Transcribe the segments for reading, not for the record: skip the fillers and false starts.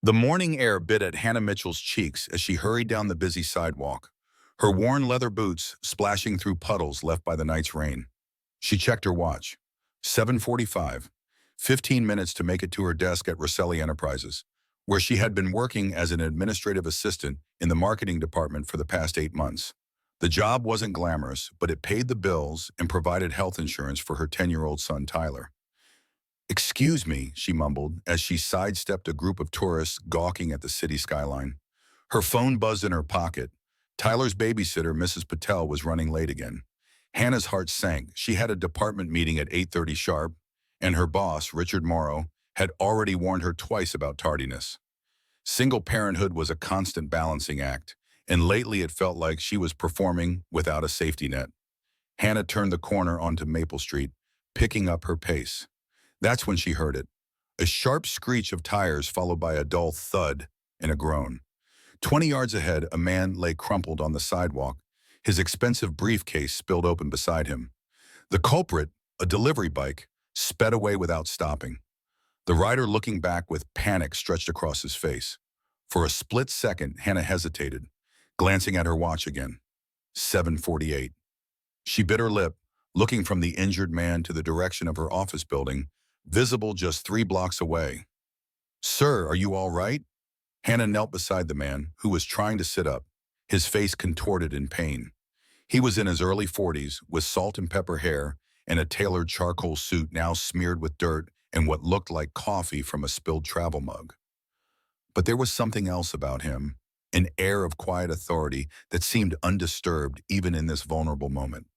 The morning air bit at Hannah Mitchell's cheeks as she hurried down the busy sidewalk, her worn leather boots splashing through puddles left by the night's rain. She checked her watch. 7:45, 15 minutes to make it to her desk at Rosselli Enterprises, where she had been working as an administrative assistant in the marketing department for the past 8 months. The job wasn't glamorous, but it paid the bills and provided health insurance for her 10-year-old son, Tyler. "Excuse me," she mumbled as she sidestepped a group of tourists gawking at the city skyline. Her phone buzzed in her pocket. Tyler's babysitter, Mrs. Patel, was running late again. Hannah's heart sank. She had a department meeting at 8:30 sharp, and her boss, Richard Morrow, had already warned her twice about tardiness. Single parenthood was a constant balancing act, and lately it felt like she was performing without a safety net. Hannah turned the corner onto Maple Street, picking up her pace. That's when she heard it. A sharp screech of tires followed by a dull thud and a groan. 20 yards ahead, a man lay crumpled on the sidewalk, his expensive briefcase spilled open beside him. The culprit, a delivery bike, sped away without stopping. The rider looking back with panic stretched across his face. For a split second, Hannah hesitated, glancing at her watch again. 7:48. She bit her lip, looking from the injured man to the direction of her office building, visible just 3 blocks away. "Sir, are you all right?" Hannah knelt beside the man, who was trying to sit up, his face contorted in pain. He was in his early 40s, with salt and pepper hair and a tailored charcoal suit now smeared with dirt and what looked like coffee from a spilled travel mug. But there was something else about him, an air of quiet authority that seemed undisturbed even in this vulnerable moment.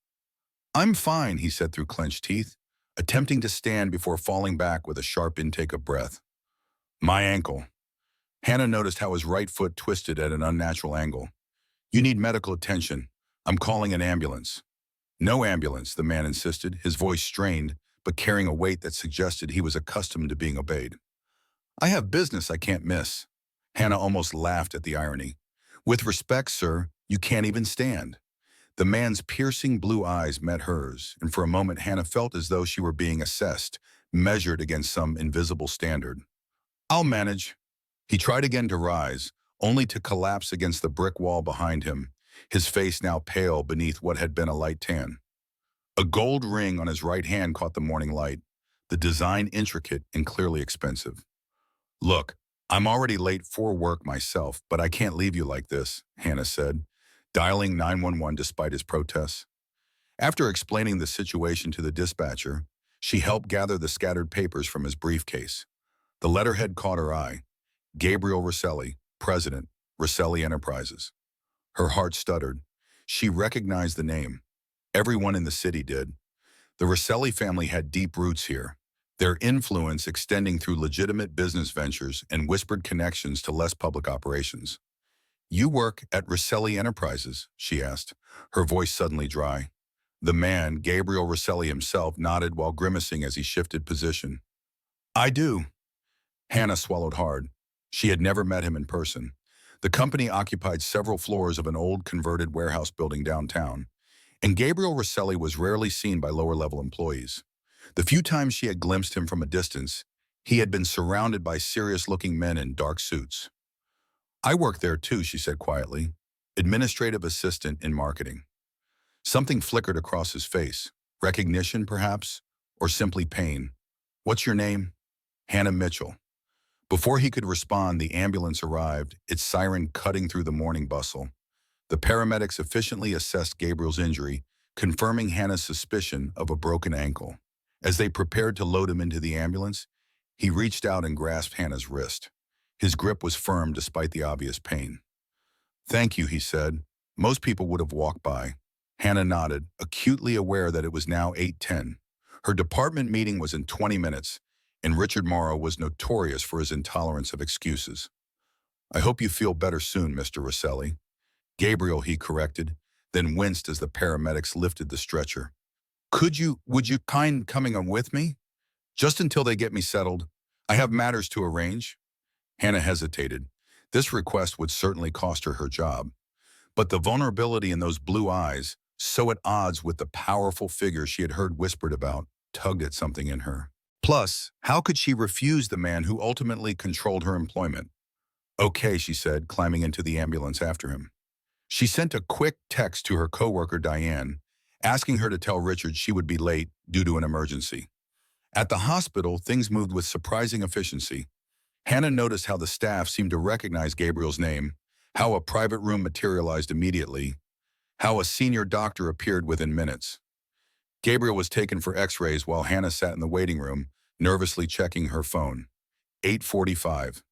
"I'm fine," he said through clenched teeth, attempting to stand before falling back with a sharp intake of breath. "My ankle." Hannah noticed how his right foot twisted at an unnatural angle. "You need medical attention. I'm calling an ambulance." "No ambulance," the man insisted, his voice strained, but carrying a weight that suggested he was accustomed to being obeyed. "I have business I can't miss." Hannah almost laughed at the irony. "With respect, sir, you can't even stand." The man's piercing blue eyes met hers, and for a moment Hannah felt as though she were being assessed, measured against some invisible standard. "I'll manage." He tried again to rise, only to collapse against the brick wall behind him, his face now pale beneath what had been a light tan. A gold ring on his right hand caught the morning light, the design intricate and clearly expensive. "Look, I'm already late for work myself, but I can't leave you like this," Hannah said, dialing 911 despite his protests. After explaining the situation to the dispatcher, she helped gather the scattered papers from his briefcase. The letterhead caught her eye. Gabriel Rosselli, President, Rosselli Enterprises. Her heart stuttered. She recognized the name. Everyone in the city did. The Rosselli family had deep roots here, their influence extending through legitimate business ventures and whispered connections to less public operations. "You work at Rosselli Enterprises?" she asked, her voice suddenly dry. The man, Gabriel Rosselli himself, nodded while grimacing as he shifted position. "I do." Hannah swallowed hard. She had never met him in person. The company occupied several floors of an old converted warehouse building downtown, and Gabriel Rosselli was rarely seen by lower-level employees. The few times she had glimpsed him from a distance, he had been surrounded by serious-looking men in dark suits. "I work there too," she said quietly. "Administrative assistant in marketing." Something flickered across his face. Recognition, perhaps, or simply pain. "What's your name?" "Hannah Mitchell." Before he could respond, the ambulance arrived, its siren cutting through the morning bustle. The paramedics efficiently assessed Gabriel's injury, confirming Hannah's suspicion of a broken ankle. As they prepared to load him into the ambulance, he reached out and grasped Hannah's wrist. His grip was firm despite the obvious pain. "Thank you," he said. Most people would have walked by. Hannah nodded, acutely aware that it was now 8:10. Her department meeting was in 20 minutes, and Richard Morrow was notorious for his intolerance of excuses. "I hope you feel better soon, Mr. Rosselli." "Gabriel," he corrected, then winced as the paramedics lifted the stretcher. Would you kind coming on with me? Just until they get me settled. I have matters to arrange." Hannah hesitated. This request would certainly cost her her job. But the vulnerability in those blue eyes, so at odds with the powerful figure she had heard whispered about, tugged at something in her. Plus, how could she refuse the man who ultimately controlled her employment? Okay, she said, climbing into the ambulance after him. She sent a quick text to her coworker Diane, asking her to tell Richard she would be late due to an emergency. At the hospital, things moved with surprising efficiency. Hannah noticed how the staff seemed to recognize Gabriel's name, how a private room materialized immediately, how a senior doctor appeared within minutes. Gabriel was taken for x-rays while Hannah sat in the waiting room, nervously checking her phone. 8:45.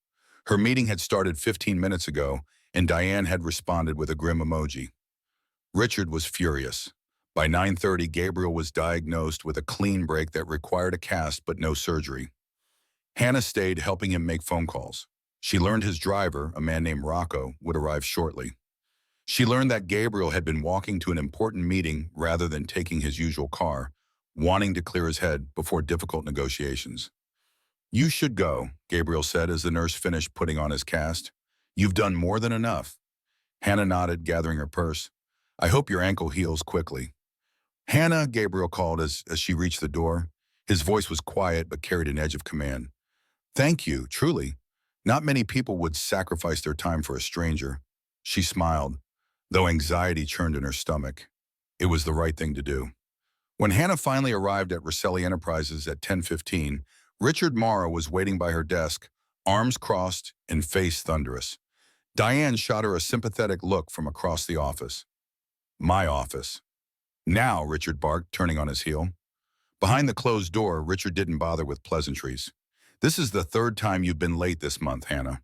Her meeting had started 15 minutes ago, and Diane had responded with a grim emoji. Richard was furious. By 9:30, Gabriel was diagnosed with a clean break that required a cast but no surgery. Hannah stayed, helping him make phone calls. She learned his driver, a man named Rocco, would arrive shortly. She learned that Gabriel had been walking to an important meeting rather than taking his usual car, wanting to clear his head before difficult negotiations. "You should go," Gabriel said as the nurse finished putting on his cast. "You've done more than enough." Hannah nodded, gathering her purse. "I hope your ankle heals quickly." "Hannah," Gabriel called as she reached the door. His voice was quiet but carried an edge of command. "Thank you, truly. Not many people would sacrifice their time for a stranger." She smiled, though anxiety churned in her stomach. It was the right thing to do. When Hannah finally arrived at Rosselli Enterprises at 10:15, Richard Morrow was waiting by her desk, arms crossed and face thunderous. Diane shot her a sympathetic look from across the office. "My office." "Now," Richard barked, turning on his heel. Behind the closed door, Richard didn't bother with pleasantries. "This is the third time you've been late this month, Hannah."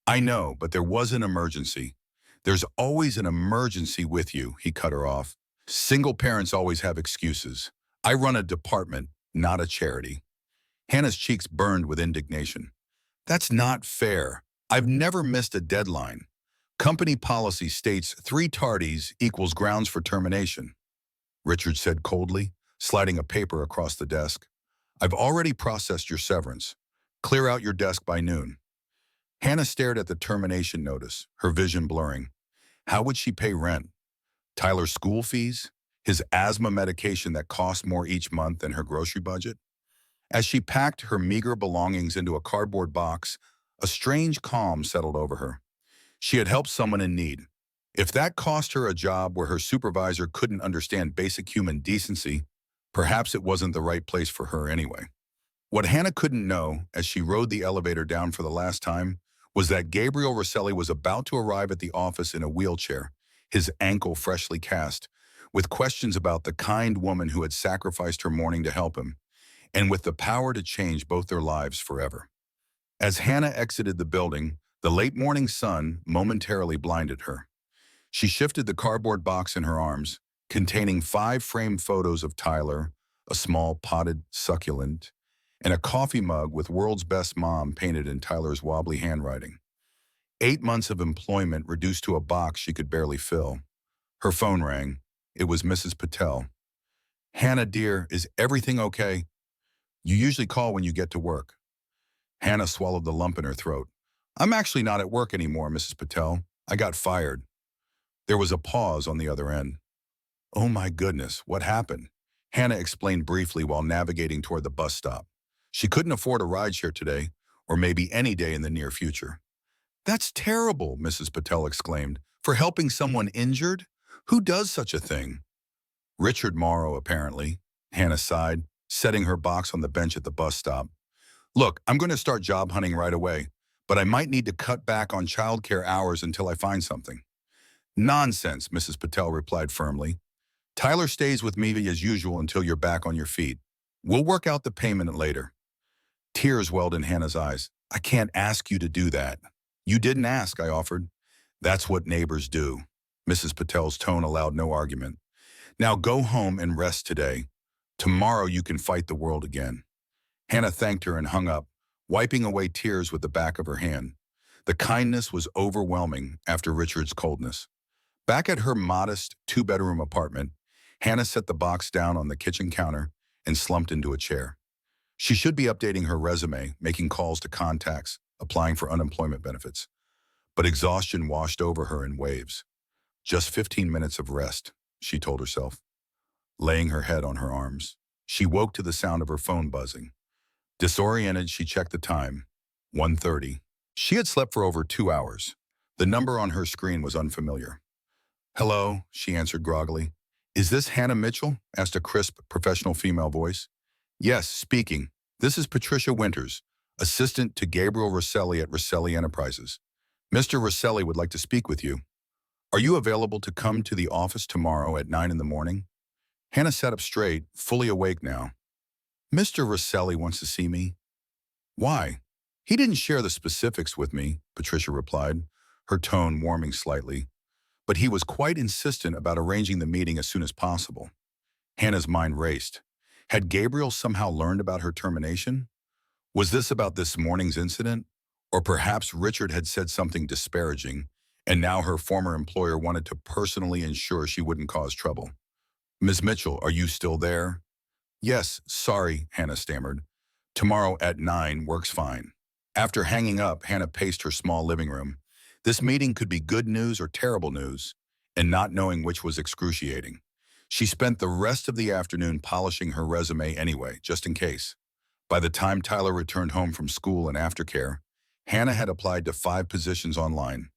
"I know, but there was an emergency." "There's always an emergency with you," he cut her off. "Single parents always have excuses. I run a department, not a charity." Hannah's cheeks burned with indignation. "That's not fair. I've never missed a deadline. Company policy states 3 tardies equals grounds for termination." Richard said coldly, sliding a paper across the desk. "I've already processed your severance. Clear out your desk by noon." Hannah stared at the termination notice, her vision blurring. How would she pay rent? Tyler's school fees? His asthma medication that cost more each month than her grocery budget? As she packed her meager belongings into a cardboard box, a strange calm settled over her. She had helped someone in need. If that cost her a job where her supervisor couldn't understand basic human decency, perhaps it wasn't the right place for her anyway. What Hannah couldn't know, as she rode the elevator down for the last time, was that Gabriel Rosselli was about to arrive at the office in a wheelchair, his ankle freshly cast, with questions about the kind woman who had sacrificed her morning to help him, and with the power to change both their lives forever. As Hannah exited the building, the late morning sun momentarily blinded her. She shifted the cardboard box in her arms, containing 5 framed photos of Tyler, a small potted succulent, and a coffee mug with "World's Best Mom" painted in Tyler's wobbly handwriting. 8 months of employment reduced to a box she could barely fill. Her phone rang. It was Mrs. Patel. "Hannah, dear, is everything okay? You usually call when you get to work." Hannah swallowed the lump in her throat. "I'm actually not at work anymore, Mrs. Patel. I got fired." There was a pause on the other end. "Oh my goodness, what happened?" Hannah explained briefly while navigating toward the bus stop. She couldn't afford a rideshare today, or maybe any day in the near future. "That's terrible," Mrs. Patel exclaimed. "For helping someone injured? Who does such a thing?" "Richard Morrow, apparently," Hannah sighed, setting her box on the bench at the bus stop. "Look, I'm going to start job hunting right away, but I might need to cut back on childcare hours until I find something." "Nonsense," Mrs. Patel replied firmly. "Tyler stays with me as usual until you're back on your feet. We'll work out the payment later." Tears welled in Hannah's eyes. "I can't ask you to do that." "You didn't ask," I offered. "That's what neighbors do." Mrs. Patel's tone allowed no argument. "Now go home and rest today. Tomorrow you can fight the world again." Hannah thanked her and hung up, wiping away tears with the back of her hand. The kindness was overwhelming after Richard's coldness. Back at her modest 2-bedroom apartment, Hannah set the box down on the kitchen counter and slumped into a chair. She should be updating her resume, making calls to contacts, applying for unemployment benefits. But exhaustion washed over her in waves. Just 15 minutes of rest, she told herself. Laying her head on her arms, she woke to the sound of her phone buzzing. Disoriented, she checked the time. 1:30. She had slept for over 2 hours. The number on her screen was unfamiliar. "Hello," she answered groggily. "Is this Hannah Mitchell?" asked a crisp, professional female voice. "Yes, speaking. This is Patricia Winters, assistant to Gabriel Rosselli at Rosselli Enterprises. Mr. Rosselli would like to speak with you. Are you available to come to the office tomorrow at 9 in the morning?" Hannah sat up straight, fully awake now. "Mr. Rosselli wants to see me." "Why?" "He didn't share the specifics with me," Patricia replied, her tone warming slightly. "But he was quite insistent about arranging the meeting as soon as possible." Hannah's mind raced. Had Gabriel somehow learned about her termination? Was this about this morning's incident? Or perhaps Richard had said something disparaging, and now her former employer wanted to personally ensure she wouldn't cause trouble. "Ms. Mitchell, are you still there?" "Yes, sorry," Hannah stammered. "Tomorrow at 9 works fine." After hanging up, Hannah paced her small living room. This meeting could be good news or terrible news, and not knowing which was excruciating. She spent the rest of the afternoon polishing her resume anyway, just in case. By the time Tyler returned home from school and aftercare, Hannah had applied to 5 positions online,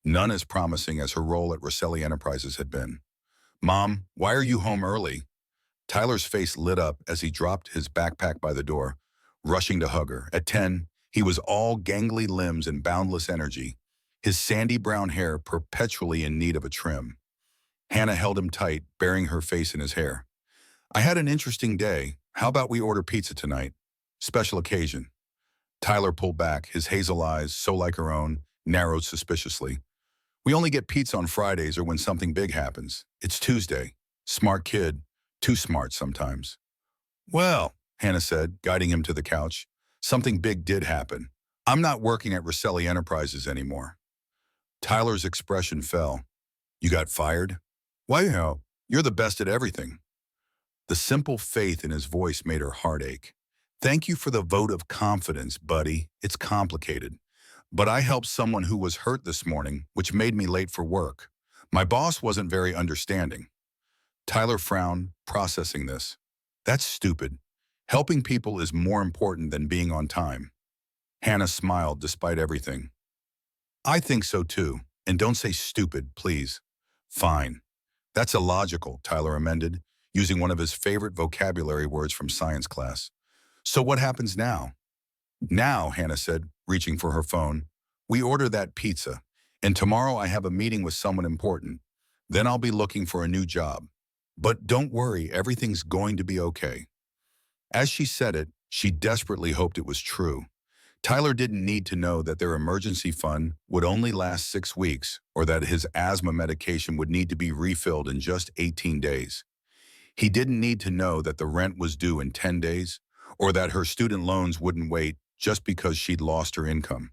none as promising as her role at Rosselli Enterprises had been. "Mom, why are you home early?" Tyler's face lit up as he dropped his backpack by the door, rushing to hug her. At 10, he was all gangly limbs and boundless energy, his sandy brown hair perpetually in need of a trim. Hannah held him tight, burying her face in his hair. "I had an interesting day. How about we order pizza tonight? Special occasion." Tyler pulled back, his hazel eyes, so like her own, narrowed suspiciously. "We only get pizza on Fridays or when something big happens. It's Tuesday." Smart kid, too smart sometimes. "Well," Hannah said, guiding him to the couch, "something big did happen. I'm not working at Rosselli Enterprises anymore." Tyler's expression fell. "You got fired?" "Why, you're the best at everything." The simple faith in his voice made her heart ache. "Thank you for the vote of confidence, buddy. It's complicated. But I helped someone who was hurt this morning, which made me late for work. My boss wasn't very understanding." Tyler frowned, processing this. "That's stupid. Helping people is more important than being on time." Hannah smiled despite everything. "I think so too. And don't say stupid, please." "Fine. That's illogical," Tyler amended, using one of his favorite vocabulary words from science class. "So what happens now?" "Now," Hannah said, reaching for her phone, "we order that pizza. And tomorrow I have a meeting with someone important. Then I'll be looking for a new job. But don't worry, everything's going to be okay." As she said it, she desperately hoped it was true. Tyler didn't need to know that their emergency fund would only last 6 weeks or that his asthma medication would need to be refilled in just 18 days. He didn't need to know that the rent was due in 10 days or that her student loans wouldn't wait just because she'd lost her income.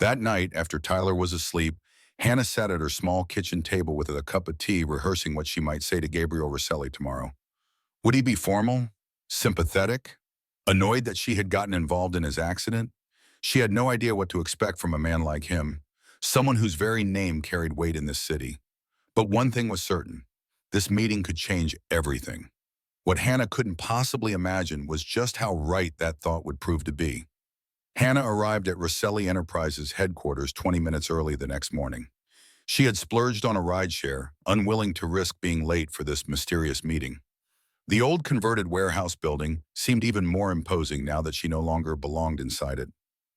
That night, after Tyler was asleep, Hannah sat at her small kitchen table with a cup of tea, rehearsing what she might say to Gabriel Rosselli tomorrow. Would he be formal? Sympathetic? Annoyed that she had gotten involved in his accident? She had no idea what to expect from a man like him, someone whose very name carried weight in this city. But one thing was certain. This meeting could change everything. What Hannah couldn't possibly imagine was just how right that thought would prove to be. Hannah arrived at Rosselli Enterprises headquarters 20 minutes early the next morning. She had splurged on a rideshare, unwilling to risk being late for this mysterious meeting. The old converted warehouse building seemed even more imposing now that she no longer belonged inside it.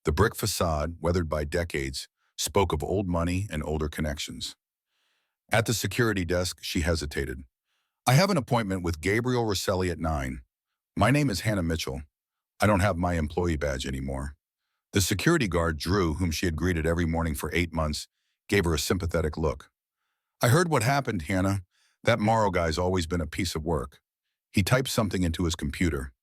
The brick facade, weathered by decades, spoke of old money and older connections. At the security desk, she hesitated. "I have an appointment with Gabriel Rosselli at 9. My name is Hannah Mitchell. I don't have my employee badge anymore." The security guard, Drew, whom she had greeted every morning for 8 months, gave her a sympathetic look. "I heard what happened, Hannah. That Morrow guy's always been a piece of work." He typed something into his computer.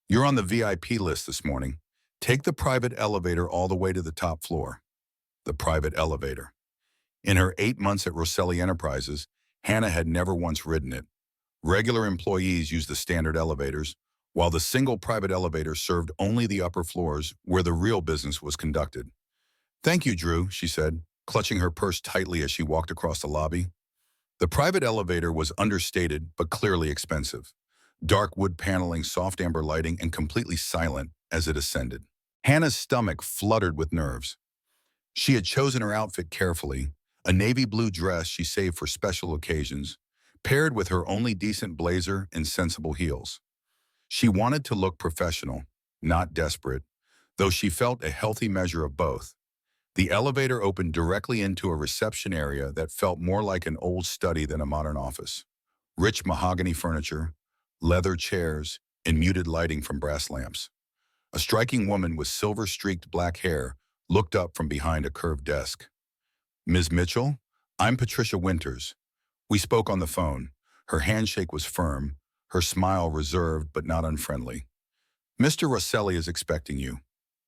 "You're on the VIP list this morning. Take the private elevator all the way to the top floor." The private elevator. In her 8 months at Rosselli Enterprises, Hannah had never once ridden it. Regular employees used the standard elevators, while the single private elevator served only the upper floors where the real business was conducted. "Thank you, Drew," she said, clutching her purse tightly as she walked across the lobby. The private elevator was understated but clearly expensive. Dark wood paneling, soft amber lighting, and completely silent as it ascended. Hannah's stomach fluttered with nerves. She had chosen her outfit carefully, a navy blue dress she saved for special occasions, paired with her only decent blazer and sensible heels. She wanted to look professional, not desperate, though she felt a healthy measure of both. The elevator opened directly into a reception area that felt more like an old study than a modern office. Rich mahogany furniture, leather chairs, and muted lighting from brass lamps. A striking woman with silver-streaked black hair looked up from behind a curved desk. "Ms. Mitchell, I'm Patricia Winters. We spoke on the phone. Her handshake was firm, her smile reserved but not unfriendly. Mr. Rosselli is expecting you.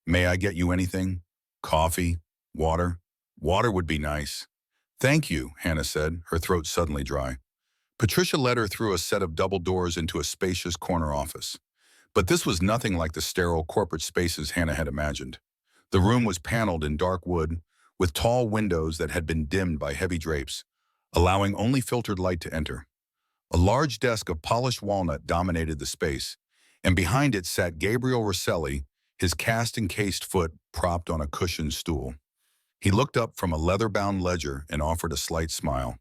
May I get you anything? Coffee? Water? Water would be nice." "Thank you," Hannah said, her throat suddenly dry. Patricia led her through a set of double doors into a spacious corner office. But this was nothing like the sterile corporate spaces Hannah had imagined. The room was paneled in dark wood, with tall windows that had been dimmed by heavy drapes, allowing only filtered light to enter. A large desk of polished walnut dominated the space, and behind it sat Gabriel Rosselli, his cast-encased foot propped on a cushioned stool. He looked up from a leather-bound ledger and offered a slight smile.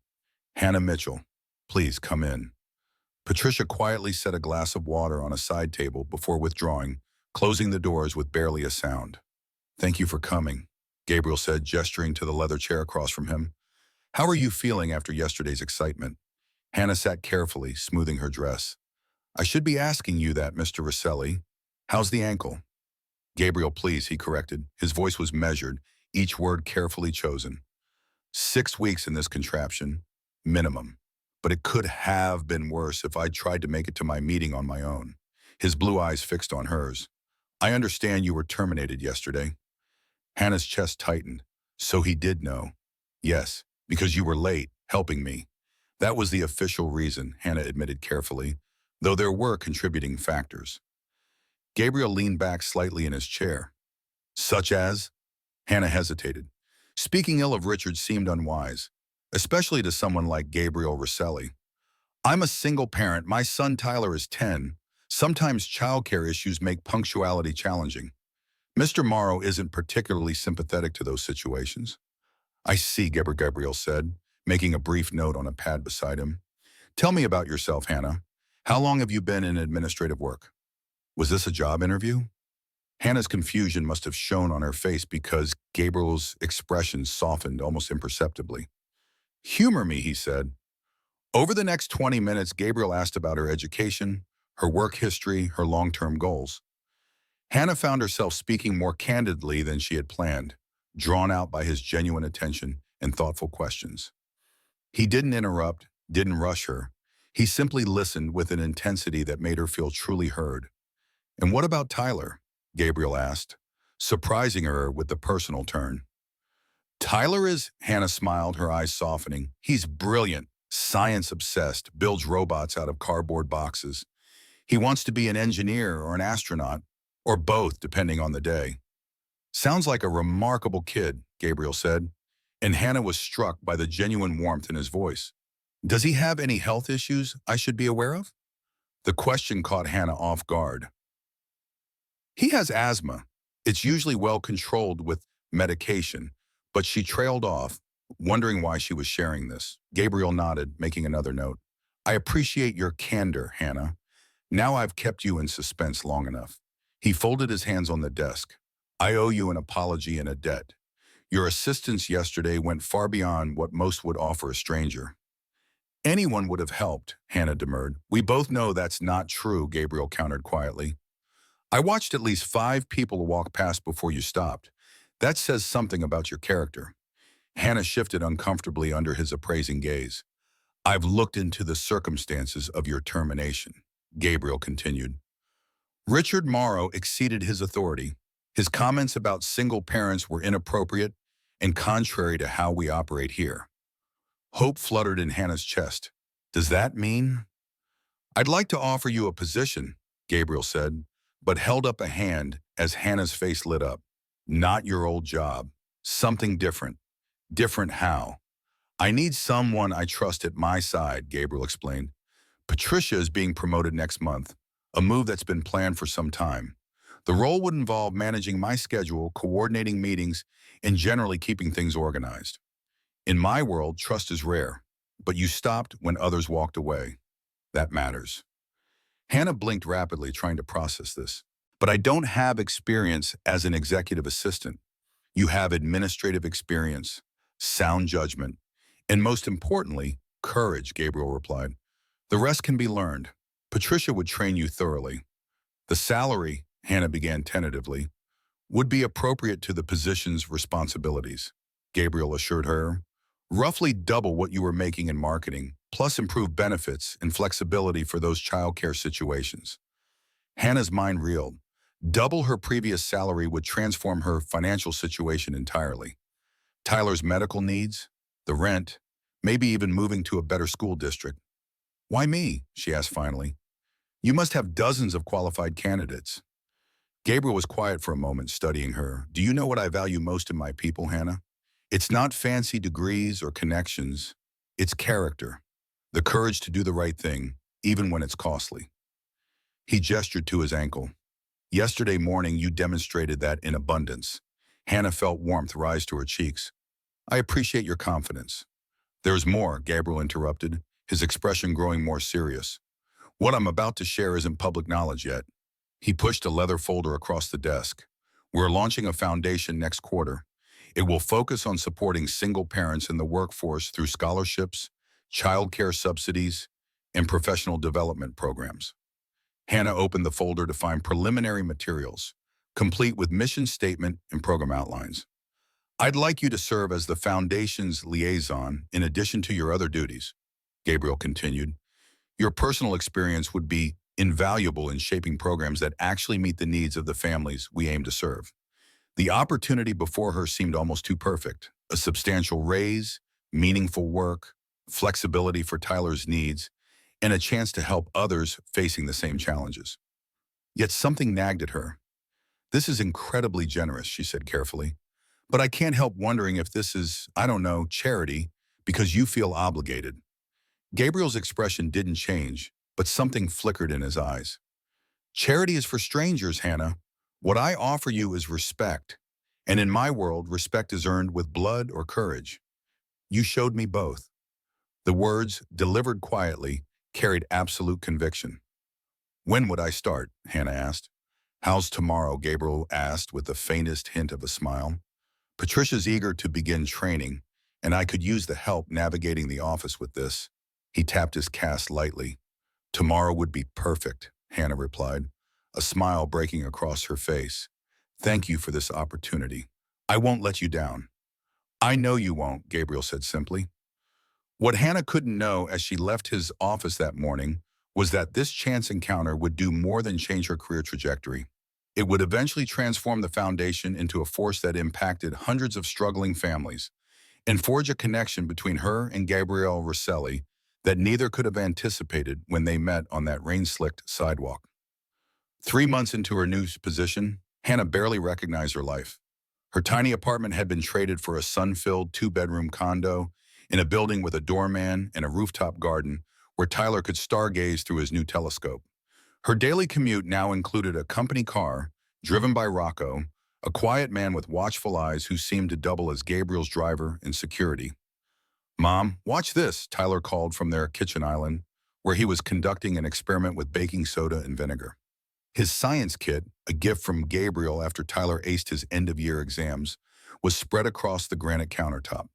"Hannah Mitchell, please come in." Patricia quietly set a glass of water on a side table before withdrawing, closing the doors with barely a sound. "Thank you for coming," Gabriel said, gesturing to the leather chair across from him. "How are you feeling after yesterday's excitement?" Hannah sat carefully, smoothing her dress. "I should be asking you that, Mr. Rosselli. How's the ankle?" "Gabriel, please," he corrected. His voice was measured, each word carefully chosen. 6 weeks in this contraption, minimum. But it could have been worse if I'd tried to make it to my meeting on my own. His blue eyes fixed on hers. "I understand you were terminated yesterday." Hannah's chest tightened. So he did know. "Yes, because you were late, helping me." That was the official reason, Hannah admitted carefully, though there were contributing factors. Gabriel leaned back slightly in his chair. "Such as?" Hannah hesitated. Speaking ill of Richard seemed unwise, especially to someone like Gabriel Rosselli. "I'm a single parent. My son Tyler is 10. Sometimes childcare issues make punctuality challenging. Mr. Morrow isn't particularly sympathetic to those situations." "I see," Gabriel said, making a brief note on a pad beside him. "Tell me about yourself, Hannah. How long have you been in administrative work?" Was this a job interview? Hannah's confusion must have shown on her face because Gabriel's expression softened almost imperceptibly. "Humor me," he said. Over the next 20 minutes, Gabriel asked about her education, her work history, her long-term goals. Hannah found herself speaking more candidly than she had planned, drawn out by his genuine attention and thoughtful questions. He didn't interrupt, didn't rush her. He simply listened with an intensity that made her feel truly heard. "And what about Tyler?" Gabriel asked, surprising her with the personal turn. "Tyler is," Hannah smiled, her eyes softening. "He's brilliant, science-obsessed, builds robots out of cardboard boxes. He wants to be an engineer or an astronaut, or both, depending on the day." "Sounds like a remarkable kid," Gabriel said, and Hannah was struck by the genuine warmth in his voice. "Does he have any health issues I should be aware of?" The question caught Hannah off guard. "He has asthma. It's usually well controlled with medication," but she trailed off, wondering why she was sharing this. Gabriel nodded, making another note. "I appreciate your candor, Hannah. Now I've kept you in suspense long enough." He folded his hands on the desk. "I owe you an apology and a debt. Your assistance yesterday went far beyond what most would offer a stranger." "Anyone would have helped," Hannah demurred. "We both know that's not true," Gabriel countered quietly. "I watched at least 5 people walk past before you stopped. That says something about your character." Hannah shifted uncomfortably under his appraising gaze. "I've looked into the circumstances of your termination," Gabriel continued. "Richard Morrow exceeded his authority. His comments about single parents were inappropriate and contrary to how we operate here." Hope fluttered in Hannah's chest. "Does that mean?" "I'd like to offer you a position," Gabriel said, but held up a hand as Hannah's face lit up. "Not your old job. Something different." "Different how?" "I need someone I trust at my side," Gabriel explained. "Patricia is being promoted next month, a move that's been planned for some time. The role would involve managing my schedule, coordinating meetings, and generally keeping things organized. In my world, trust is rare, but you stopped when others walked away. That matters. Hannah blinked rapidly, trying to process this. But I don't have experience as an executive assistant. You have administrative experience, sound judgment, and most importantly, courage, Gabriel replied. The rest can be learned. Patricia would train you thoroughly. The salary, Hannah began tentatively, would be appropriate to the position's responsibilities, Gabriel assured her. Roughly double what you were making in marketing, plus improved benefits and flexibility for those childcare situations. Hannah's mind reeled. Double her previous salary would transform her financial situation entirely. Tyler's medical needs, the rent, maybe even moving to a better school district. Why me? She asked finally. You must have dozens of qualified candidates. Gabriel was quiet for a moment, studying her. Do you know what I value most in my people, Hannah? It's not fancy degrees or connections. It's character. The courage to do the right thing, even when it's costly. He gestured to his ankle. Yesterday morning, you demonstrated that in abundance. Hannah felt warmth rise to her cheeks. I appreciate your confidence. There's more, Gabriel interrupted, his expression growing more serious. What I'm about to share isn't public knowledge yet. He pushed a leather folder across the desk. We're launching a foundation next quarter. It will focus on supporting single parents in the workforce through scholarships, childcare subsidies, and professional development programs. Hannah opened the folder to find preliminary materials, complete with mission statement and program outlines. I'd like you to serve as the foundation's liaison in addition to your other duties, Gabriel continued. Your personal experience would be invaluable in shaping programs that actually meet the needs of the families we aim to serve. The opportunity before her seemed almost too perfect. A substantial raise, meaningful work, flexibility for Tyler's needs, and a chance to help others facing the same challenges. Yet something nagged at her. This is incredibly generous, she said carefully. But I can't help wondering if this is, I don't know, charity, because you feel obligated. Gabriel's expression didn't change, but something flickered in his eyes. Charity is for strangers, Hannah. What I offer you is respect. And in my world, respect is earned with blood or courage. You showed me both. The words, delivered quietly, carried absolute conviction. When would I start? Hannah asked. How's tomorrow? Gabriel asked with the faintest hint of a smile. Patricia's eager to begin training, and I could use the help navigating the office with this. He tapped his cast lightly. Tomorrow would be perfect, Hannah replied, a smile breaking across her face. Thank you for this opportunity. I won't let you down. I know you won't, Gabriel said simply. What Hannah couldn't know as she left his office that morning was that this chance encounter would do more than change her career trajectory. It would eventually transform the foundation into a force that impacted hundreds of struggling families and forge a connection between her and Gabrielle Rosselli that neither could have anticipated when they met on that rain-slicked sidewalk. 3 months into her new position, Hannah barely recognized her life. Her tiny apartment had been traded for a sun-filled 2-bedroom condo in a building with a doorman and a rooftop garden where Tyler could stargaze through his new telescope. Her daily commute now included a company car, driven by Rocco, a quiet man with watchful eyes who seemed to double as Gabriel's driver and security. Mom, watch this, Tyler called from their kitchen island, where he was conducting an experiment with baking soda and vinegar. His science kit, a gift from Gabriel after Tyler aced his end-of-year exams, was spread across the granite countertop.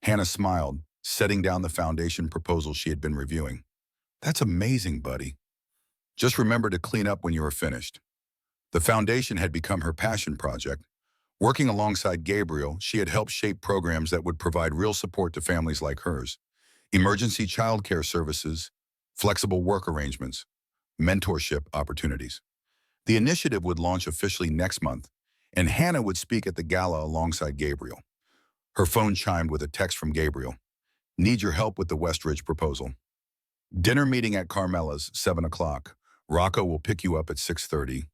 Hannah smiled, setting down the foundation proposal she had been reviewing. That's amazing, buddy. Just remember to clean up when you are finished. The foundation had become her passion project. Working alongside Gabriel, she had helped shape programs that would provide real support to families like hers. Emergency childcare services, flexible work arrangements, mentorship opportunities. The initiative would launch officially next month, and Hannah would speak at the gala alongside Gabriel. Her phone chimed with a text from Gabriel. Need your help with the Westridge proposal. Dinner meeting at Carmela's, 7 o'clock. Rocco will pick you up at 6:30.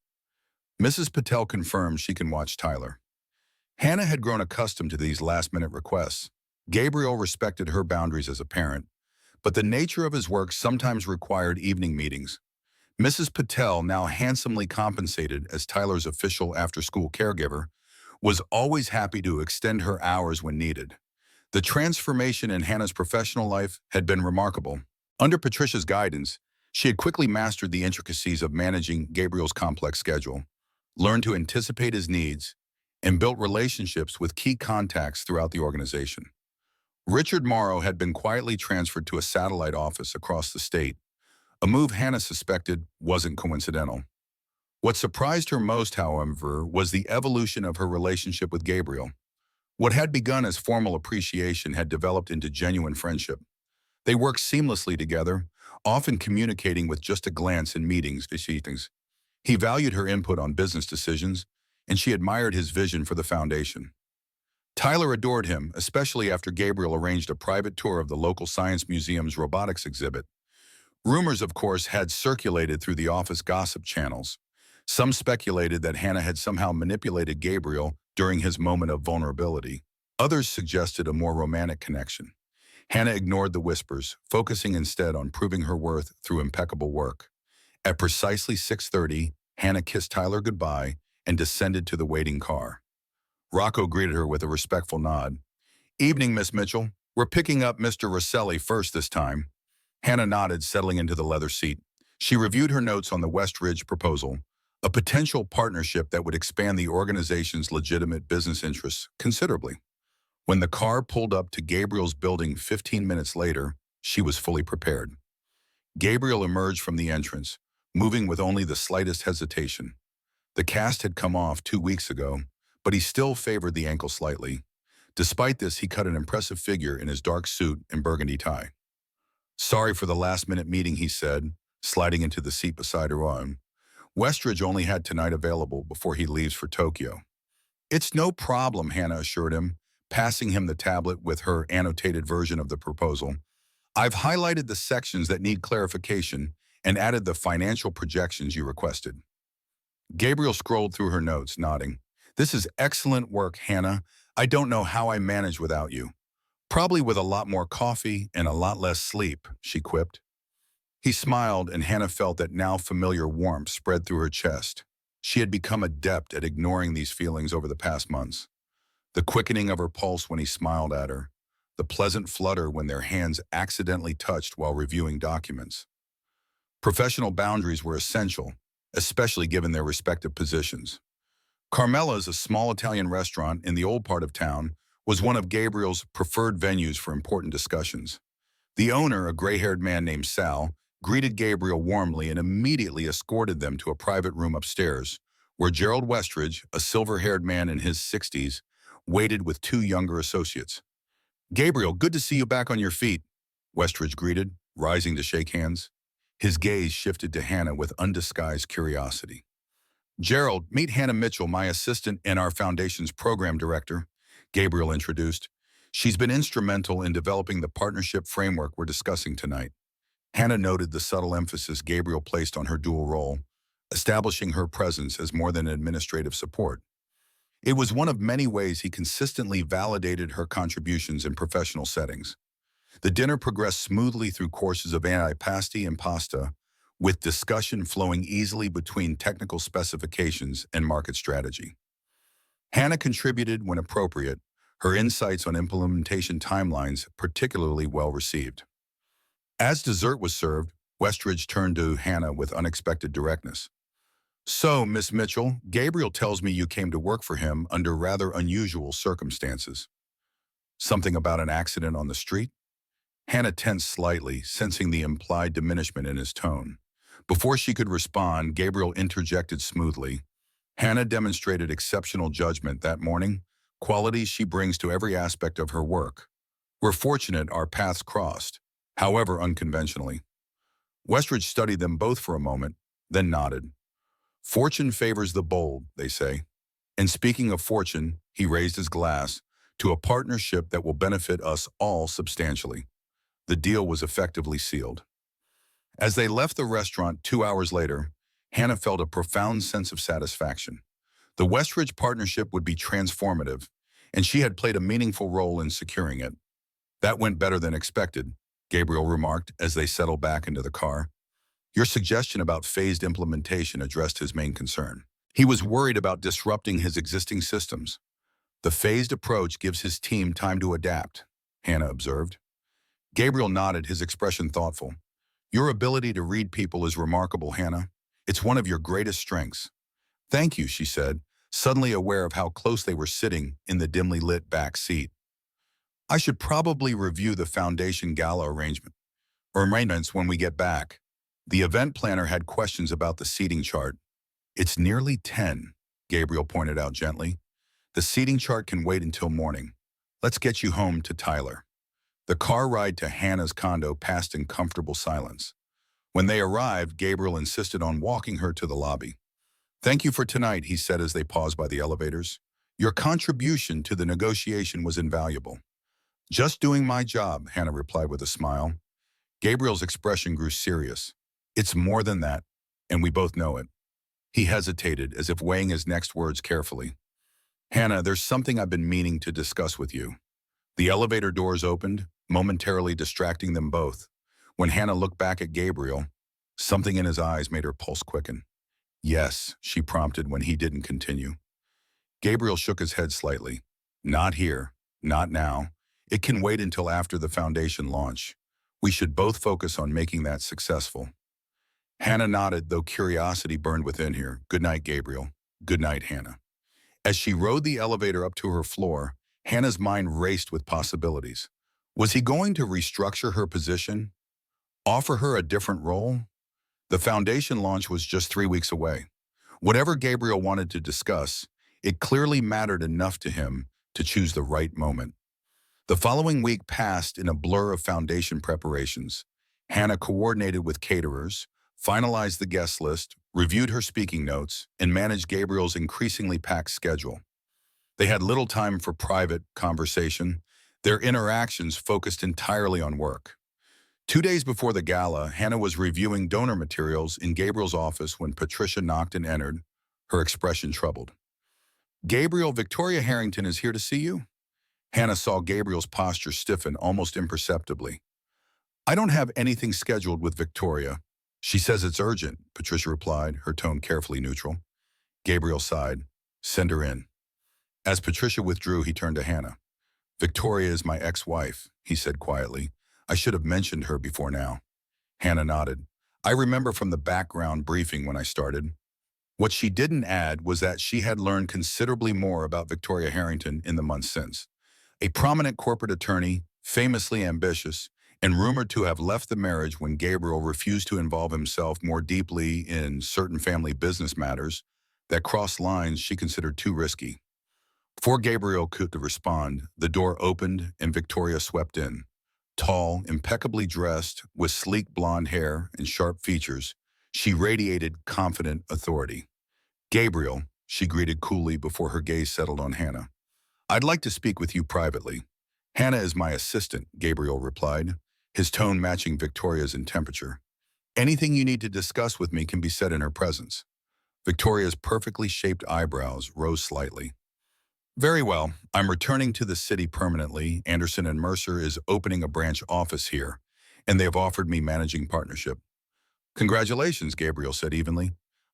Mrs. Patel confirmed she can watch Tyler. Hannah had grown accustomed to these last-minute requests. Gabriel respected her boundaries as a parent, but the nature of his work sometimes required evening meetings. Mrs. Patel, now handsomely compensated as Tyler's official after-school caregiver, was always happy to extend her hours when needed. The transformation in Hannah's professional life had been remarkable. Under Patricia's guidance, she had quickly mastered the intricacies of managing Gabriel's complex schedule, learned to anticipate his needs, and built relationships with key contacts throughout the organization. Richard Morrow had been quietly transferred to a satellite office across the state, a move Hannah suspected wasn't coincidental. What surprised her most, however, was the evolution of her relationship with Gabriel. What had begun as formal appreciation had developed into genuine friendship. They worked seamlessly together, often communicating with just a glance in meetings. He valued her input on business decisions, and she admired his vision for the foundation. Tyler adored him, especially after Gabriel arranged a private tour of the local science museum's robotics exhibit. Rumors, of course, had circulated through the office gossip channels. Some speculated that Hannah had somehow manipulated Gabriel during his moment of vulnerability. Others suggested a more romantic connection. Hannah ignored the whispers, focusing instead on proving her worth through impeccable work. At precisely 6:30, Hannah kissed Tyler goodbye and descended to the waiting car. Rocco greeted her with a respectful nod. "Evening, Miss Mitchell. We're picking up Mr. Rosselli first this time." Hannah nodded, settling into the leather seat. She reviewed her notes on the West Ridge proposal, a potential partnership that would expand the organization's legitimate business interests considerably. When the car pulled up to Gabriel's building 15 minutes later, she was fully prepared. Gabriel emerged from the entrance, moving with only the slightest hesitation. The cast had come off 2 weeks ago, but he still favored the ankle slightly. Despite this, he cut an impressive figure in his dark suit and burgundy tie. "Sorry for the last-minute meeting," he said, sliding into the seat beside her own. Westridge only had tonight available before he leaves for Tokyo. "It's no problem," Hannah assured him, passing him the tablet with her annotated version of the proposal. "I've highlighted the sections that need clarification and added the financial projections you requested." Gabriel scrolled through her notes, nodding. "This is excellent work, Hannah. I don't know how I manage without you." "Probably with a lot more coffee and a lot less sleep," she quipped. He smiled, and Hannah felt that now familiar warmth spread through her chest. She had become adept at ignoring these feelings over the past months. The quickening of her pulse when he smiled at her, the pleasant flutter when their hands accidentally touched while reviewing documents. Professional boundaries were essential, especially given their respective positions. Carmela's, a small Italian restaurant in the old part of town, was one of Gabriel's preferred venues for important discussions. The owner, a gray-haired man named Sal, greeted Gabriel warmly and immediately escorted them to a private room upstairs, where Gerald Westridge, a silver-haired man in his 60s, waited with two younger associates. "Gabriel, good to see you back on your feet," Westridge greeted, rising to shake hands. His gaze shifted to Hannah with undisguised curiosity. "Gerald, meet Hannah Mitchell, my assistant and our foundation's program director," Gabriel introduced. "She's been instrumental in developing the partnership framework we're discussing tonight." Hannah noted the subtle emphasis Gabriel placed on her dual role, establishing her presence as more than administrative support. It was one of many ways he consistently validated her contributions in professional settings. The dinner progressed smoothly through courses of antipasti and pasta, with discussion flowing easily between technical specifications and market strategy. Hannah contributed when appropriate, her insights on implementation timelines particularly well received. As dessert was served, Westridge turned to Hannah with unexpected directness. "So, Miss Mitchell, Gabriel tells me you came to work for him under rather unusual circumstances. Something about an accident on the street?" Hannah tensed slightly, sensing the implied diminishment in his tone. Before she could respond, Gabriel interjected smoothly. "Hannah demonstrated exceptional judgment that morning, qualities she brings to every aspect of her work. We're fortunate our paths crossed, however unconventionally." Westridge studied them both for a moment, then nodded. "Fortune favors the bold, they say. And speaking of fortune," he raised his glass, "to a partnership that will benefit us all substantially." The deal was effectively sealed. As they left the restaurant 2 hours later, Hannah felt a profound sense of satisfaction. The Westridge partnership would be transformative, and she had played a meaningful role in securing it. "That went better than expected," Gabriel remarked as they settled back into the car. Your suggestion about phased implementation addressed his main concern. He was worried about disrupting his existing systems. The phased approach gives his team time to adapt, Hannah observed. Gabriel nodded, his expression thoughtful. Your ability to read people is remarkable, Hannah. It's one of your greatest strengths. Thank you, she said, suddenly aware of how close they were sitting in the dimly lit back seat. I should probably review the foundation gala arrangements when we get back. The event planner had questions about the seating chart. It's nearly 10, Gabriel pointed out gently. The seating chart can wait until morning. Let's get you home to Tyler. The car ride to Hannah's condo passed in comfortable silence. When they arrived, Gabriel insisted on walking her to the lobby. Thank you for tonight, he said as they paused by the elevators. Your contribution to the negotiation was invaluable. Just doing my job, Hannah replied with a smile. Gabriel's expression grew serious. It's more than that, and we both know it. He hesitated, as if weighing his next words carefully. Hannah, there's something I've been meaning to discuss with you. The elevator doors opened, momentarily distracting them both. When Hannah looked back at Gabriel, something in his eyes made her pulse quicken. Yes, she prompted when he didn't continue. Gabriel shook his head slightly. Not here, not now. It can wait until after the foundation launch. We should both focus on making that successful. Hannah nodded, though curiosity burned within her. Good night, Gabriel. Good night, Hannah. As she rode the elevator up to her floor, Hannah's mind raced with possibilities. Was he going to restructure her position? Offer her a different role? The foundation launch was just 3 weeks away. Whatever Gabriel wanted to discuss, it clearly mattered enough to him to choose the right moment. The following week passed in a blur of foundation preparations. Hannah coordinated with caterers, finalized the guest list, reviewed her speaking notes, and managed Gabriel's increasingly packed schedule. They had little time for private conversation. Their interactions focused entirely on work. 2 days before the gala, Hannah was reviewing donor materials in Gabriel's office when Patricia knocked and entered, her expression troubled. Gabriel, Victoria Harrington is here to see you. Hannah saw Gabriel's posture stiffen almost imperceptibly. I don't have anything scheduled with Victoria. She says it's urgent, Patricia replied, her tone carefully neutral. Gabriel sighed. Send her in. As Patricia withdrew, he turned to Hannah. Victoria is my ex-wife, he said quietly. I should have mentioned her before now. Hannah nodded. I remember from the background briefing when I started. What she didn't add was that she had learned considerably more about Victoria Harrington in the months since. A prominent corporate attorney, famously ambitious, and rumored to have left the marriage when Gabriel refused to involve himself more deeply in certain family business matters that crossed lines she considered too risky. Before Gabriel could respond, the door opened and Victoria swept in. Tall, impeccably dressed, with sleek blonde hair and sharp features, she radiated confident authority. Gabriel, she greeted coolly before her gaze settled on Hannah. I'd like to speak with you privately. Hannah is my assistant, Gabriel replied, his tone matching Victoria's in temperature. Anything you need to discuss with me can be said in her presence. Victoria's perfectly shaped eyebrows rose slightly. Very well. I'm returning to the city permanently. Anderson and Mercer is opening a branch office here, and they have offered me managing partnership. Congratulations, Gabriel said evenly,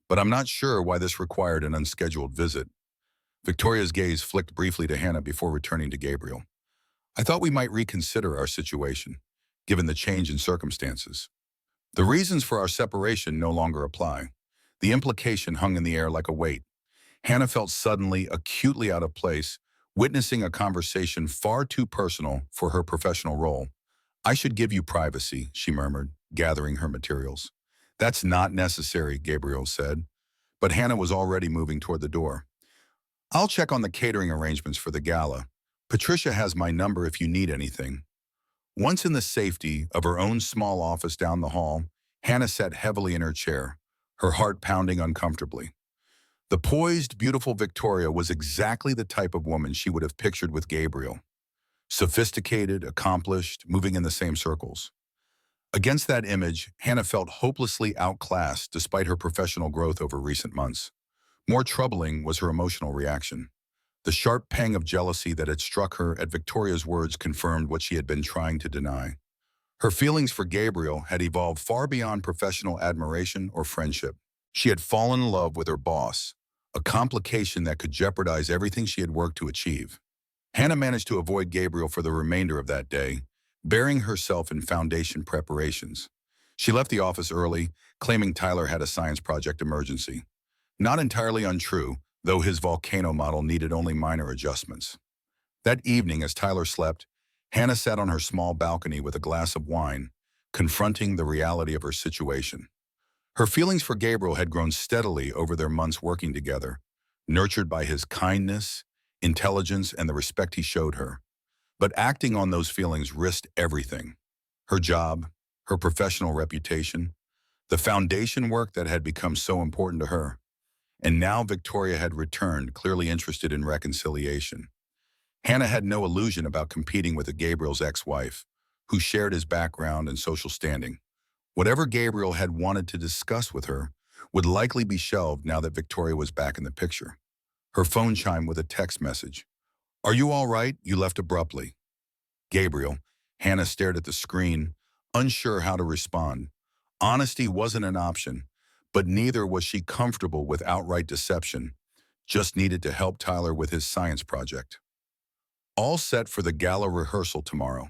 but I'm not sure why this required an unscheduled visit. Victoria's gaze flicked briefly to Hannah before returning to Gabriel. I thought we might reconsider our situation, given the change in circumstances. The reasons for our separation no longer apply. The implication hung in the air like a weight. Hannah felt suddenly, acutely out of place, witnessing a conversation far too personal for her professional role. I should give you privacy, she murmured, gathering her materials. That's not necessary, Gabriel said, but Hannah was already moving toward the door. I'll check on the catering arrangements for the gala. Patricia has my number if you need anything. Once in the safety of her own small office down the hall, Hannah sat heavily in her chair, her heart pounding uncomfortably. The poised, beautiful Victoria was exactly the type of woman she would have pictured with Gabriel. Sophisticated, accomplished, moving in the same circles. Against that image, Hannah felt hopelessly outclassed despite her professional growth over recent months. More troubling was her emotional reaction. The sharp pang of jealousy that had struck her at Victoria's words confirmed what she had been trying to deny. Her feelings for Gabriel had evolved far beyond professional admiration or friendship. She had fallen in love with her boss, a complication that could jeopardize everything she had worked to achieve. Hannah managed to avoid Gabriel for the remainder of that day, burying herself in foundation preparations. She left the office early, claiming Tyler had a science project emergency. Not entirely untrue, though his volcano model needed only minor adjustments. That evening, as Tyler slept, Hannah sat on her small balcony with a glass of wine, confronting the reality of her situation. Her feelings for Gabriel had grown steadily over their months working together, nurtured by his kindness, intelligence, and the respect he showed her. But acting on those feelings risked everything: her job, her professional reputation, the foundation work that had become so important to her. And now Victoria had returned, clearly interested in reconciliation. Hannah had no illusion about competing with Gabriel's ex-wife, who shared his background and social standing. Whatever Gabriel had wanted to discuss with her would likely be shelved now that Victoria was back in the picture. Her phone chimed with a text message. "Are you all right? You left abruptly." Gabriel. Hannah stared at the screen, unsure how to respond. Honesty wasn't an option, but neither was she comfortable with outright deception. Just needed to help Tyler with his science project. "All set for the gala rehearsal tomorrow."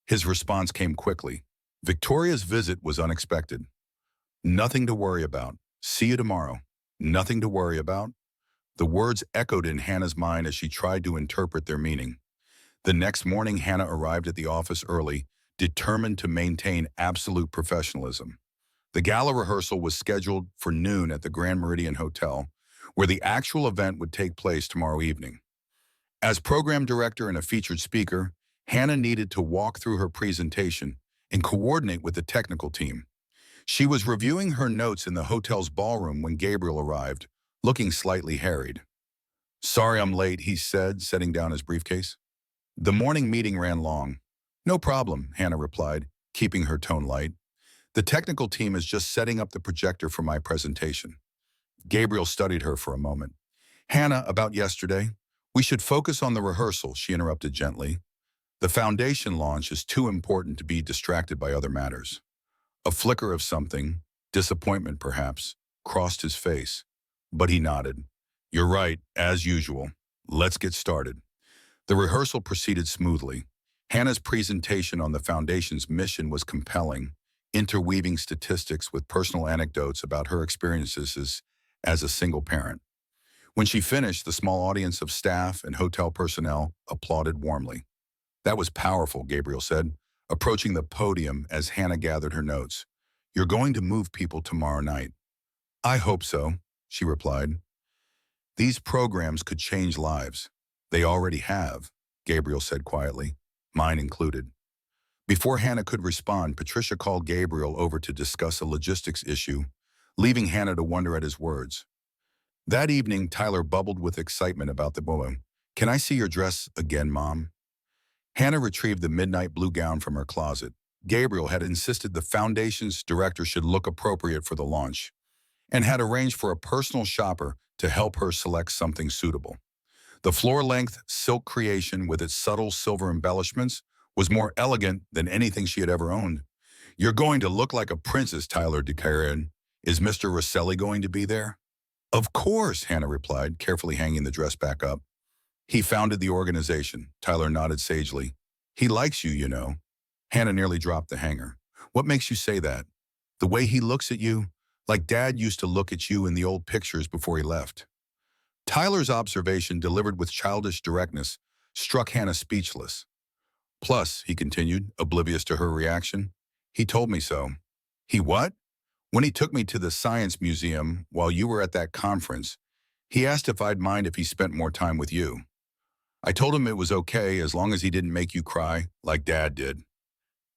His response came quickly. Victoria's visit was unexpected. "Nothing to worry about. See you tomorrow." Nothing to worry about? The words echoed in Hannah's mind as she tried to interpret their meaning. The next morning, Hannah arrived at the office early, determined to maintain absolute professionalism. The gala rehearsal was scheduled for noon at the Grand Meridian Hotel, where the actual event would take place tomorrow evening. As program director and a featured speaker, Hannah needed to walk through her presentation and coordinate with the technical team. She was reviewing her notes in the hotel's ballroom when Gabriel arrived, looking slightly harried. "Sorry I'm late," he said, setting down his briefcase. "The morning meeting ran long." "No problem," Hannah replied, keeping her tone light. "The technical team is just setting up the projector for my presentation." Gabriel studied her for a moment. "Hannah, about yesterday, we should focus on the rehearsal," she interrupted gently. "The foundation launch is too important to be distracted by other matters." A flicker of something, disappointment perhaps, crossed his face, but he nodded. "You're right, as usual. Let's get started." The rehearsal proceeded smoothly. Hannah's presentation on the foundation's mission was compelling, interweaving statistics with personal anecdotes about her experiences as a single parent. When she finished, the small audience of staff and hotel personnel applauded warmly. "That was powerful," Gabriel said, approaching the podium as Hannah gathered her notes. "You're going to move people tomorrow night." "I hope so," she replied. "These programs could change lives." "They already have," Gabriel said quietly, mine included. Before Hannah could respond, Patricia called Gabriel over to discuss a logistics issue, leaving Hannah to wonder at his words. That evening, Tyler bubbled with excitement about the moment. "Can I see your dress again, Mom?" Hannah retrieved the midnight blue gown from her closet. Gabriel had insisted the foundation's director should look appropriate for the launch, and had arranged for a personal shopper to help her select something suitable. The floor-length silk creation with its subtle silver embellishments was more elegant than anything she had ever owned. "You're going to look like a princess," Tyler declared. "Is Mr. Rosselli going to be there?" "Of course," Hannah replied, carefully hanging the dress back up. "He founded the organization," Tyler nodded sagely. "He likes you, you know." Hannah nearly dropped the hanger. "What makes you say that?" "The way he looks at you, like Dad used to look at you in the old pictures before he left." Tyler's observation, delivered with childish directness, struck Hannah speechless. "Plus," he continued, oblivious to her reaction, "he told me so." "He what?" "When he took me to the Science Museum while you were at that conference, he asked if I'd mind if he spent more time with you. I told him it was okay as long as he didn't make you cry like Dad did."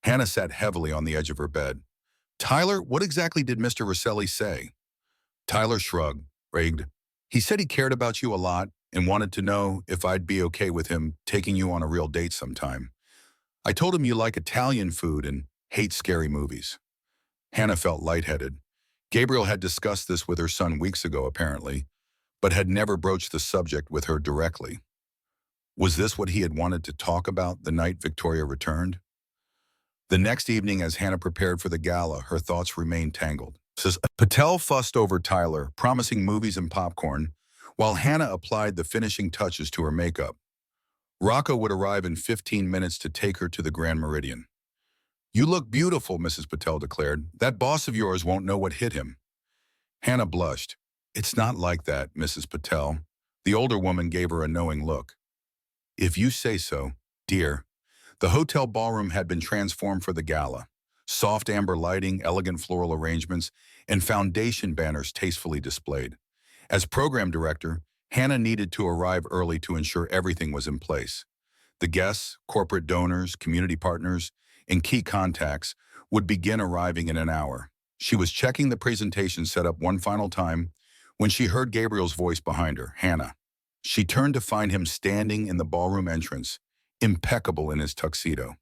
Hannah sat heavily on the edge of her bed. "Tyler, what exactly did Mr. Rosselli say?" Tyler shrugged, ragged. "He said he cared about you a lot and wanted to know if I'd be okay with him taking you on a real date sometime. I told him you like Italian food and hate scary movies." Hannah felt lightheaded. Gabriel had discussed this with her son weeks ago, apparently, but had never broached the subject with her directly. Was this what he had wanted to talk about the night Victoria returned? The next evening, as Hannah prepared for the gala, her thoughts remained tangled. Says Patel fussed over Tyler, promising movies and popcorn, while Hannah applied the finishing touches to her makeup. Rocco would arrive in 15 minutes to take her to the Grand Meridian. "You look beautiful," Mrs. Patel declared. "That boss of yours won't know what hit him." Hannah blushed. "It's not like that, Mrs. Patel." The older woman gave her a knowing look. "If you say so, dear." The hotel ballroom had been transformed for the gala. Soft amber lighting, elegant floral arrangements, and foundation banners tastefully displayed. As program director, Hannah needed to arrive early to ensure everything was in place. The guests, corporate donors, community partners, and key contacts would begin arriving in an hour. She was checking the presentation setup one final time when she heard Gabriel's voice behind her, "Hannah." She turned to find him standing in the ballroom entrance, impeccable in his tuxedo.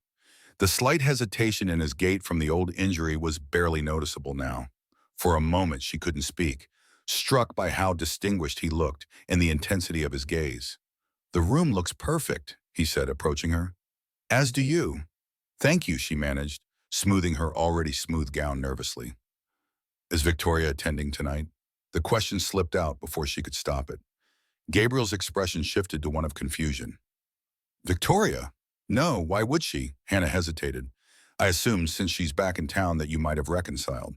The slight hesitation in his gait from the old injury was barely noticeable now. For a moment she couldn't speak, struck by how distinguished he looked and the intensity of his gaze. "The room looks perfect," he said, approaching her. "As do you." "Thank you," she managed, smoothing her already smooth gown nervously. "Is Victoria attending tonight?" The question slipped out before she could stop it. Gabriel's expression shifted to one of confusion. "Victoria? No, why would she?" Hannah hesitated. "I assumed since she's back in town that you might have reconciled."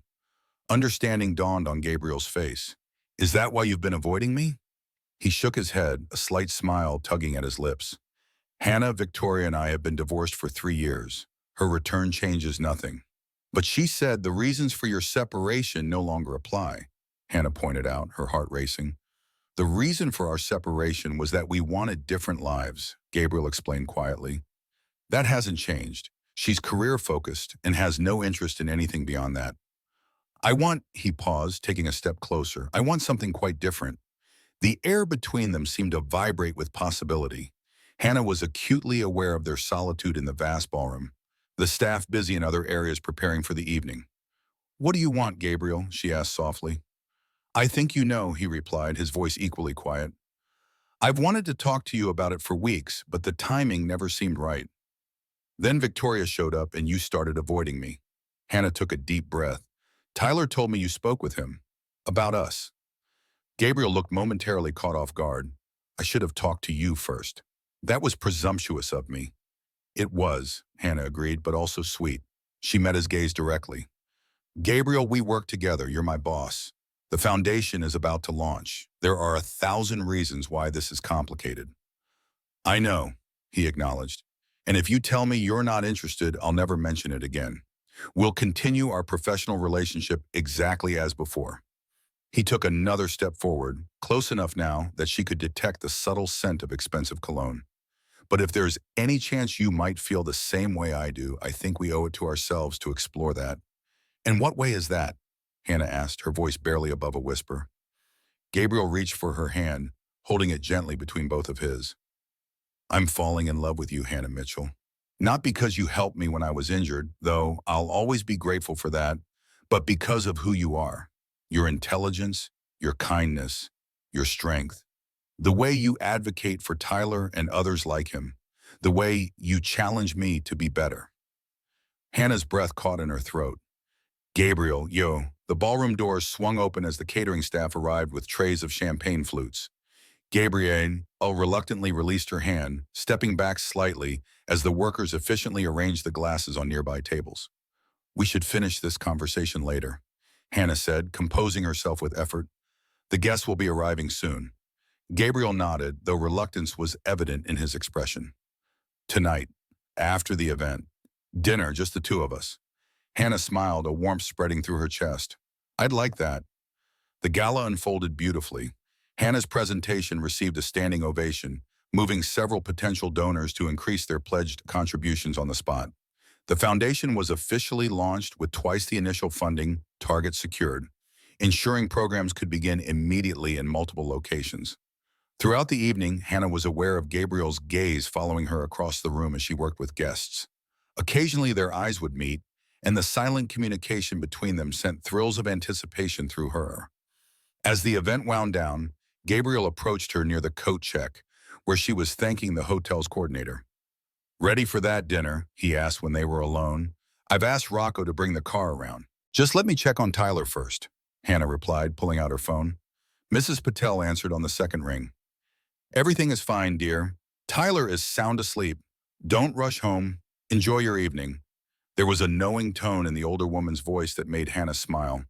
Understanding dawned on Gabriel's face. "Is that why you've been avoiding me?" He shook his head, a slight smile tugging at his lips. "Hannah, Victoria, and I have been divorced for 3 years. Her return changes nothing." "But she said the reasons for your separation no longer apply," Hannah pointed out, her heart racing. "The reason for our separation was that we wanted different lives," Gabriel explained quietly. "That hasn't changed. She's career-focused and has no interest in anything beyond that. He paused, taking a step closer. "I want something quite different." The air between them seemed to vibrate with possibility. Hannah was acutely aware of their solitude in the vast ballroom, the staff busy in other areas preparing for the evening. "What do you want, Gabriel?" she asked softly. "I think you know," he replied, his voice equally quiet. "I've wanted to talk to you about it for weeks, but the timing never seemed right. Then Victoria showed up and you started avoiding me." Hannah took a deep breath. "Tyler told me you spoke with him. About us." Gabriel looked momentarily caught off guard. "I should have talked to you first." "That was presumptuous of me." "It was," Hannah agreed, "but also sweet." She met his gaze directly. "Gabriel, we work together. You're my boss. The foundation is about to launch. There are 1,000 reasons why this is complicated." "I know," he acknowledged. "And if you tell me you're not interested, I'll never mention it again. We'll continue our professional relationship exactly as before." He took another step forward, close enough now that she could detect the subtle scent of expensive cologne. "But if there's any chance you might feel the same way I do, I think we owe it to ourselves to explore that." "And what way is that?" Hannah asked, her voice barely above a whisper. Gabriel reached for her hand, holding it gently between both of his. "I'm falling in love with you, Hannah Mitchell. Not because you helped me when I was injured, though I'll always be grateful for that, but because of who you are. Your intelligence, your kindness, your strength. The way you advocate for Tyler and others like him. The way you challenge me to be better." Hannah's breath caught in her throat. "Gabriel, yo." The ballroom doors swung open as the catering staff arrived with trays of champagne flutes. Gabrielle reluctantly released her hand, stepping back slightly as the workers efficiently arranged the glasses on nearby tables. "We should finish this conversation later," Hannah said, composing herself with effort. "The guests will be arriving soon." Gabriel nodded, though reluctance was evident in his expression. "Tonight, after the event. Dinner, just the two of us." Hannah smiled, a warmth spreading through her chest. "I'd like that." The gala unfolded beautifully. Hannah's presentation received a standing ovation, moving several potential donors to increase their pledged contributions on the spot. The foundation was officially launched with twice the initial funding target secured, ensuring programs could begin immediately in multiple locations. Throughout the evening, Hannah was aware of Gabriel's gaze following her across the room as she worked with guests. Occasionally their eyes would meet, and the silent communication between them sent thrills of anticipation through her. As the event wound down, Gabriel approached her near the coat check, where she was thanking the hotel's coordinator. "Ready for that dinner?" he asked when they were alone, I've asked Rocco to bring the car around. Just let me check on Tyler first, Hannah replied, pulling out her phone. Mrs. Patel answered on the second ring. Everything is fine, dear. Tyler is sound asleep. Don't rush home. Enjoy your evening. There was a knowing tone in the older woman's voice that made Hannah smile.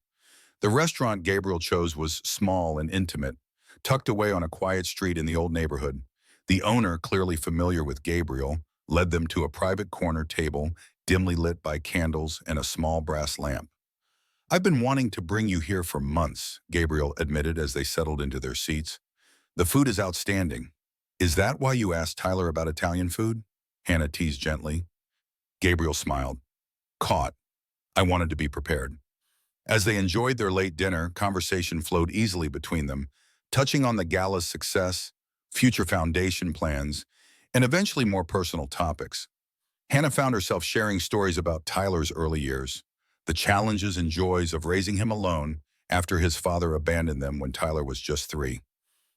The restaurant Gabriel chose was small and intimate, tucked away on a quiet street in the old neighborhood. The owner, clearly familiar with Gabriel, led them to a private corner table, dimly lit by candles and a small brass lamp. I've been wanting to bring you here for months, Gabriel admitted as they settled into their seats. The food is outstanding. Is that why you asked Tyler about Italian food? Hannah teased gently. Gabriel smiled. Caught. I wanted to be prepared. As they enjoyed their late dinner, conversation flowed easily between them, touching on the gala's success, future foundation plans, and eventually more personal topics. Hannah found herself sharing stories about Tyler's early years, the challenges and joys of raising him alone after his father abandoned them when Tyler was just 3.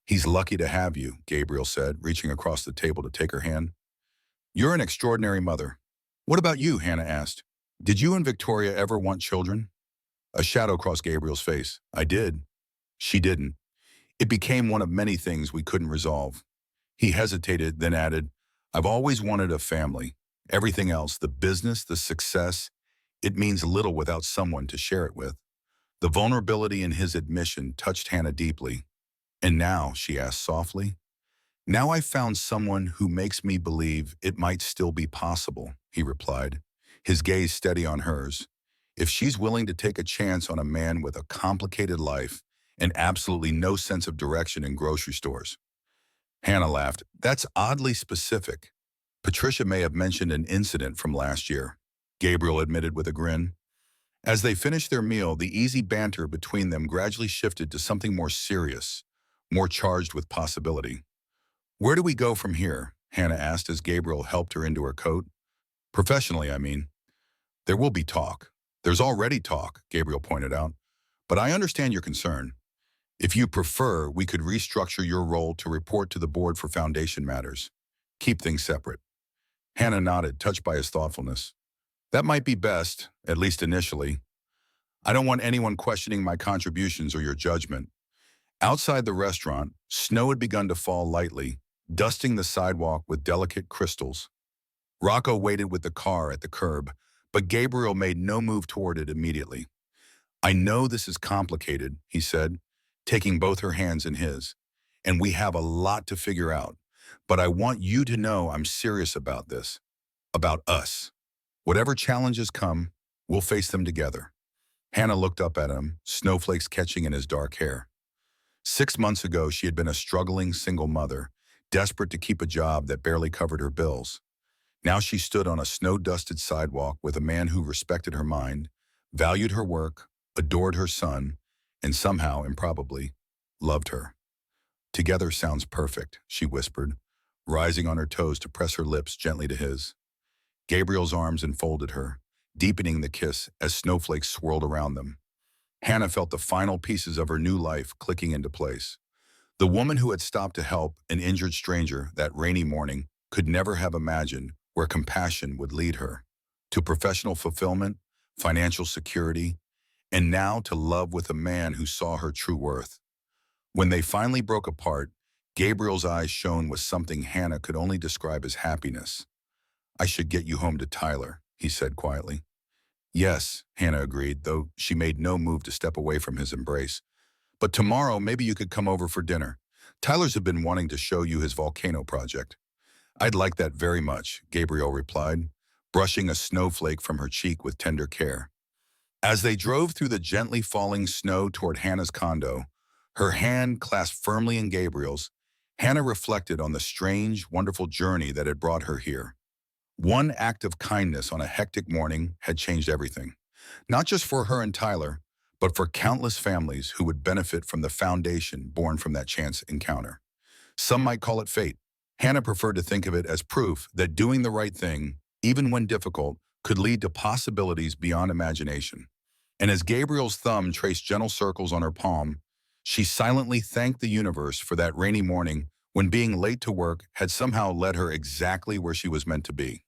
He's lucky to have you, Gabriel said, reaching across the table to take her hand. You're an extraordinary mother. What about you? Hannah asked. Did you and Victoria ever want children? A shadow crossed Gabriel's face. I did. She didn't. It became one of many things we couldn't resolve. He hesitated, then added, I've always wanted a family. Everything else, the business, the success, it means little without someone to share it with. The vulnerability in his admission touched Hannah deeply. And now, she asked softly, now I've found someone who makes me believe it might still be possible, he replied, his gaze steady on hers. If she's willing to take a chance on a man with a complicated life and absolutely no sense of direction in grocery stores. Hannah laughed. That's oddly specific. Patricia may have mentioned an incident from last year, Gabriel admitted with a grin. As they finished their meal, the easy banter between them gradually shifted to something more serious, more charged with possibility. Where do we go from here? Hannah asked as Gabriel helped her into her coat. Professionally, I mean. There will be talk. There's already talk, Gabriel pointed out. But I understand your concern. If you prefer, we could restructure your role to report to the board for foundation matters. Keep things separate. Hannah nodded, touched by his thoughtfulness. That might be best, at least initially. I don't want anyone questioning my contributions or your judgment. Outside the restaurant, snow had begun to fall lightly, dusting the sidewalk with delicate crystals. Rocco waited with the car at the curb, but Gabriel made no move toward it immediately. I know this is complicated, he said, taking both her hands in his, and we have a lot to figure out, but I want you to know I'm serious about this, about us. Whatever challenges come, we'll face them together. Hannah looked up at him, snowflakes catching in his dark hair. 6 months ago, she had been a struggling single mother, desperate to keep a job that barely covered her bills. Now she stood on a snow-dusted sidewalk with a man who respected her mind, valued her work, adored her son, and somehow, improbably, loved her. Together sounds perfect, she whispered, rising on her toes to press her lips gently to his. Gabriel's arms enfolded her, deepening the kiss as snowflakes swirled around them. Hannah felt the final pieces of her new life clicking into place. The woman who had stopped to help an injured stranger that rainy morning could never have imagined where compassion would lead her. To professional fulfillment, financial security, and now to love with a man who saw her true worth. When they finally broke apart, Gabriel's eyes shone with something Hannah could only describe as happiness. I should get you home to Tyler, he said quietly. Yes, Hannah agreed, though she made no move to step away from his embrace. But tomorrow, maybe you could come over for dinner. Tyler's have been wanting to show you his volcano project. I'd like that very much, Gabriel replied, brushing a snowflake from her cheek with tender care. As they drove through the gently falling snow toward Hannah's condo, her hand clasped firmly in Gabriel's, Hannah reflected on the strange, wonderful journey that had brought her here. One act of kindness on a hectic morning had changed everything, not just for her and Tyler, but for countless families who would benefit from the foundation born from that chance encounter. Some might call it fate. Hannah preferred to think of it as proof that doing the right thing, even when difficult, could lead to possibilities beyond imagination. And as Gabriel's thumb traced gentle circles on her palm, she silently thanked the universe for that rainy morning when being late to work had somehow led her exactly where she was meant to be.